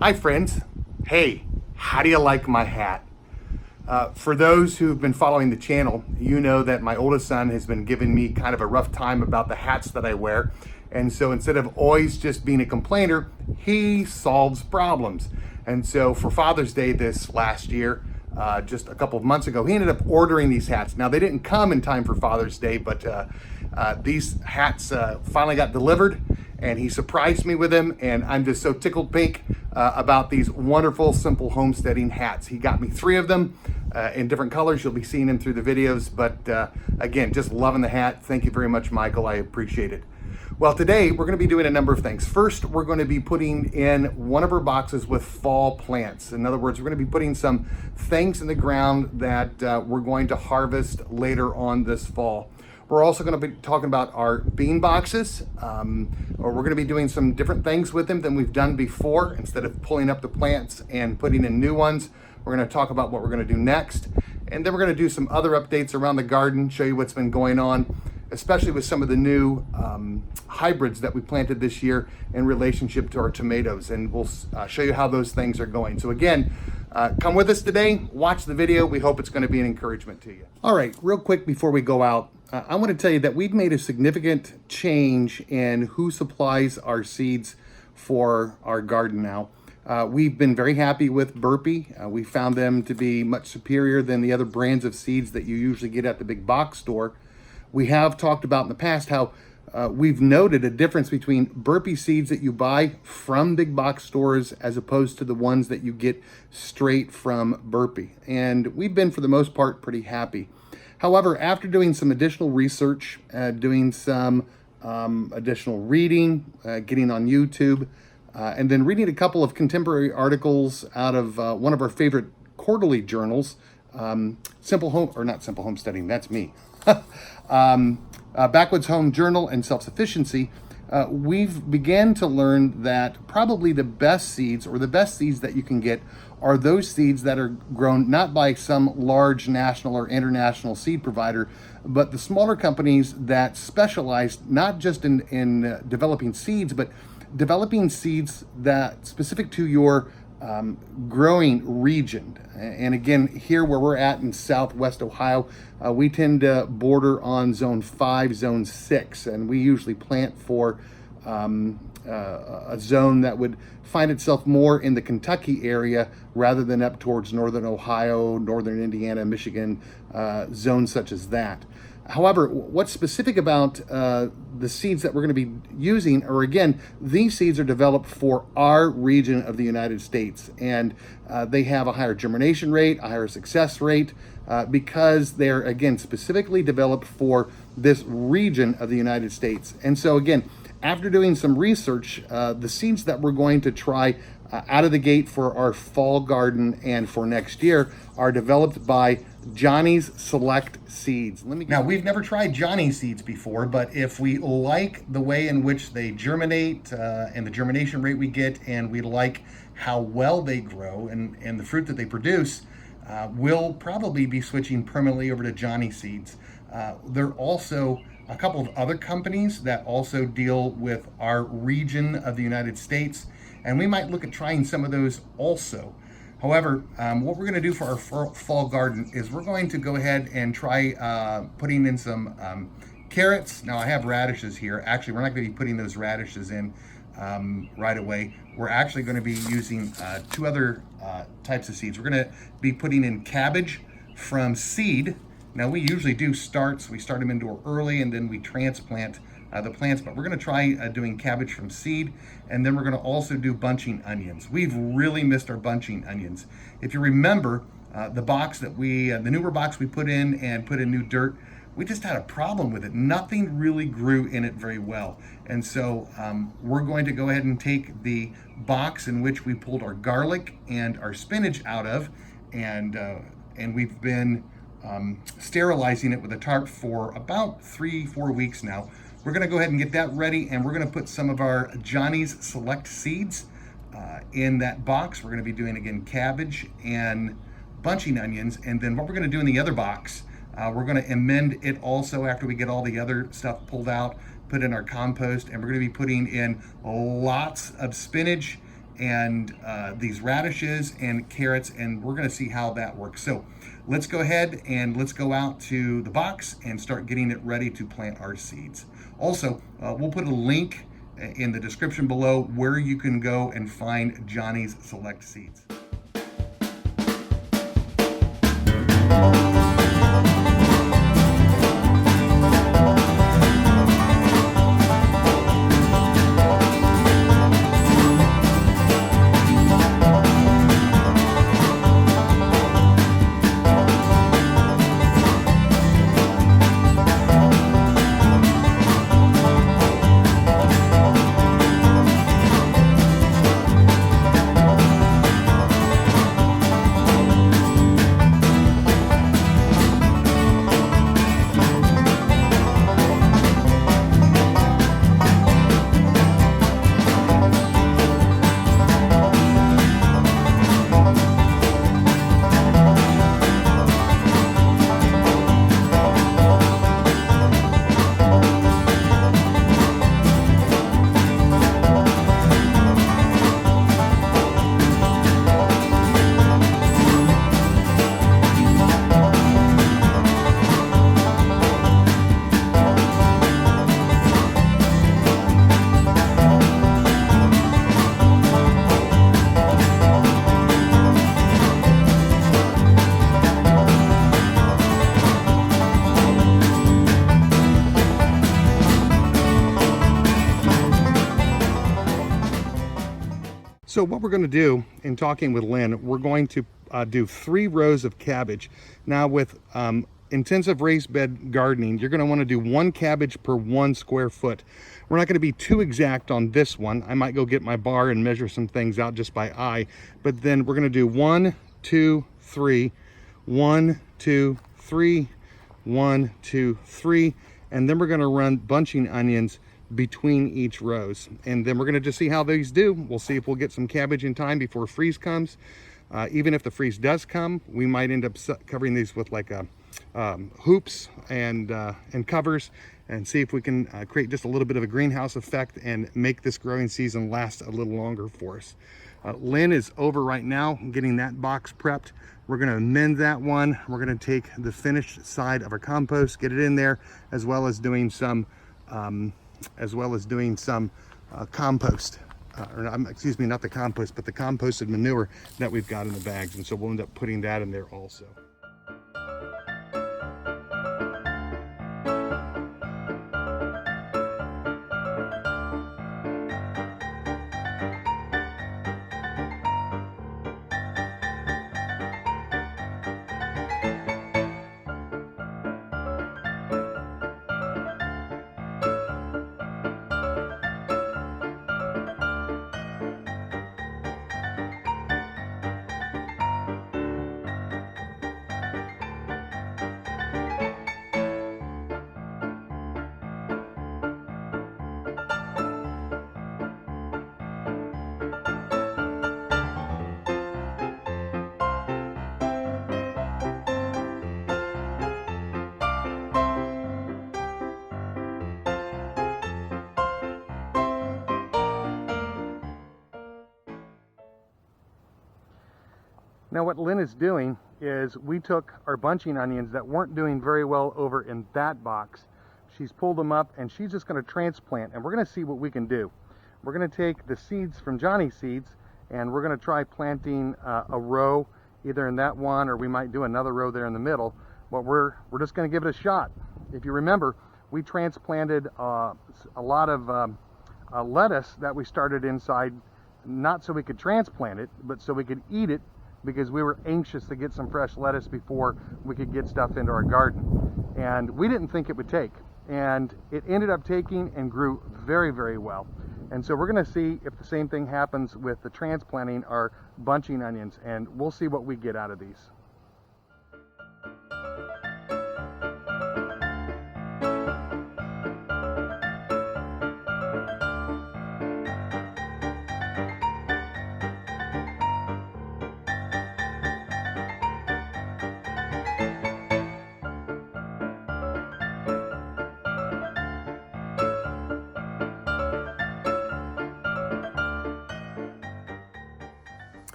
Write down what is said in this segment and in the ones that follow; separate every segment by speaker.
Speaker 1: Hi friends. Hey, how do you like my hat? For those who've been following the channel, you know that my oldest son has been giving me kind of a rough time about the hats that I wear. And so instead of always just being a complainer, he solves problems. And so for Father's Day this last year, just a couple of months ago, he ended up ordering these hats. Now they didn't come in time for Father's Day, but these hats finally got delivered and he surprised me with them, and I'm just so tickled pink about these wonderful simple homesteading hats. He got me 3 of them in different colors. You'll be seeing them through the videos, but again, just loving the hat. Thank you very much, Michael. I appreciate it. Well, today we're going to be doing a number of things. First, we're going to be putting in one of our boxes with fall plants. In other words, we're going to be putting some things in the ground that we're going to harvest later on this fall. We're also going to be talking about our bean boxes, or we're going to be doing some different things with them than we've done before. Instead of pulling up the plants and putting in new ones, we're going to talk about what we're going to do next. And then we're going to do some other updates around the garden, show you what's been going on, especially with some of the new hybrids that we planted this year in relationship to our tomatoes. And we'll show you how those things are going. So again, come with us today, watch the video. We hope it's going to be an encouragement to you. All right, real quick before we go out, I want to tell you that we've made a significant change in who supplies our seeds for our garden now. We've been very happy with Burpee. We found them to be much superior than the other brands of seeds that you usually get at the big box store. We have talked about in the past how we've noted a difference between Burpee seeds that you buy from big box stores as opposed to the ones that you get straight from Burpee. And we've been, for the most part, pretty happy. However, after doing some additional research, doing some additional reading, getting on YouTube, and then reading a couple of contemporary articles out of one of our favorite quarterly journals, not Simple Homesteading, that's me. Backwoods Home Journal and Self-Sufficiency, we've began to learn that probably the best seeds, or the best seeds that you can get, are those seeds that are grown not by some large national or international seed provider, but the smaller companies that specialize not just in developing seeds, but developing seeds that specific to your growing region. And again, here where we're at in Southwest Ohio, we tend to border on zone 5, zone 6, and we usually plant for a zone that would find itself more in the Kentucky area rather than up towards northern Ohio, northern Indiana, Michigan, zones such as that. However, what's specific about the seeds that we're going to be using are, again, these seeds are developed for our region of the United States, and they have a higher germination rate, a higher success rate, because they're, again, specifically developed for this region of the United States. And so, again, after doing some research, the seeds that we're going to try out of the gate for our fall garden and for next year are developed by Johnny's Select Seeds. Now, we've never tried Johnny's seeds before, but if we like the way in which they germinate and the germination rate we get, and we like how well they grow and the fruit that they produce, we'll probably be switching permanently over to Johnny seeds. There are also a couple of other companies that also deal with our region of the United States, and we might look at trying some of those also. However, what we're going to do for our fall garden is we're going to go ahead and try putting in some carrots. Now, I have radishes here. Actually, we're not going to be putting those radishes in right away. We're actually going to be using 2 other types of seeds. We're going to be putting in cabbage from seed. Now, we usually do starts. We start them indoor early, and then we transplant the plants, but we're going to try doing cabbage from seed, and then we're going to also do bunching onions. We've really missed our bunching onions. If you remember, the box that the newer box we put in and put in new dirt, we just had a problem with it. Nothing really grew in it very well. And so we're going to go ahead and take the box in which we pulled our garlic and our spinach out of, and we've been sterilizing it with a tarp for about 3-4 weeks now. We're going to go ahead and get that ready, and we're going to put some of our Johnny's Select seeds in that box. We're going to be doing, again, cabbage and bunching onions. And then what we're going to do in the other box, we're going to amend it also after we get all the other stuff pulled out, put in our compost, and we're going to be putting in lots of spinach and these radishes and carrots, and we're going to see how that works. So let's go ahead and let's go out to the box and start getting it ready to plant our seeds. Also, we'll put a link in the description below where you can go and find Johnny's Select Seeds. So what we're going to do in talking with Lynn, we're going to do 3 rows of cabbage. Now with intensive raised bed gardening, you're going to want to do 1 cabbage per 1 square foot. We're not going to be too exact on this one. I might go get my bar and measure some things out just by eye, but then we're going to do 1, 2, 3, 1, 2, 3, 1, 2, 3, and then we're going to run bunching onions between each rows, and then we're going to just see how these do. We'll see if we'll get some cabbage in time before freeze comes. Even if the freeze does come, we might end up covering these with like hoops and covers, and see if we can create just a little bit of a greenhouse effect and make this growing season last a little longer for us. Lynn is over right now getting that box prepped. We're going to amend that one. We're going to take the finished side of our compost, get it in there, as well as doing some compost, excuse me, not the compost, but the composted manure that we've got in the bags. And so we'll end up putting that in there also. Now what Lynn is doing is we took our bunching onions that weren't doing very well over in that box. She's pulled them up and she's just going to transplant, and we're going to see what we can do. We're going to take the seeds from Johnny's Seeds and we're going to try planting a row either in that one, or we might do another row there in the middle, but we're just going to give it a shot. If you remember, we transplanted a lot of lettuce that we started inside, not so we could transplant it, but so we could eat it, because we were anxious to get some fresh lettuce before we could get stuff into our garden. And we didn't think it would take, and it ended up taking and grew very, very well. And so we're going to see if the same thing happens with the transplanting our bunching onions, and we'll see what we get out of these.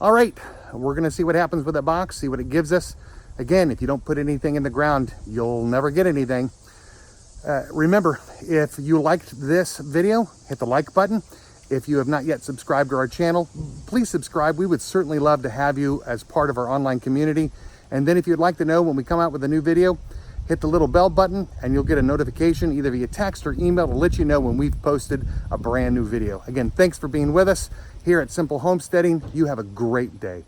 Speaker 1: All right, we're gonna see what happens with that box, see what it gives us. Again, if you don't put anything in the ground, you'll never get anything. Remember, if you liked this video, hit the like button. If you have not yet subscribed to our channel, please subscribe. We would certainly love to have you as part of our online community. And then if you'd like to know when we come out with a new video, hit the little bell button and you'll get a notification either via text or email to let you know when we've posted a brand new video. Again, thanks for being with us here at Simple Homesteading. You have a great day.